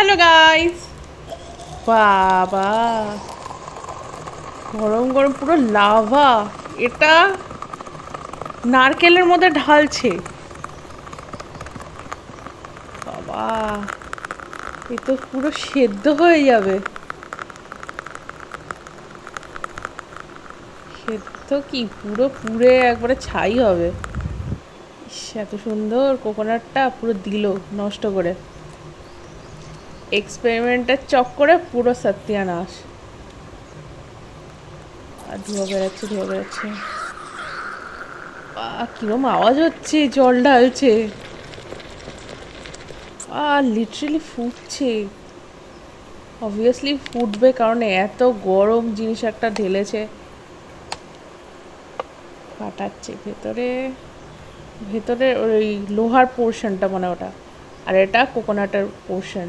Hello guys, বাবা গরম গরম পুরো লাভা। এটা নারকেলের মধ্যে ঢালছে। বাবা, এ তো পুরো সেদ্ধ হয়ে যাবে। সেদ্ধ কি, পুরো পুড়ে একবারে ছাই হবে। ইস, এত সুন্দর কোকোনাটটা পুরো দিল নষ্ট করে। এক্সপেরিমেন্টের চক্করে পুরো সত্যানাশ। আর ধোঁয়া বেড়াচ্ছে, ধোঁয়া বেড়াচ্ছে। কিরম আওয়াজ হচ্ছে, জল ঢালছে। লিটারেলি ফুটছে। অবভিয়াসলি ফুটবে, কারণ এত গরম জিনিস একটা ঢেলেছে। ফাটাচ্ছে ভেতরে। ভেতরে ওই লোহার পোর্শনটা, মানে ওটা। আর এটা কোকোনাটের পোর্শন।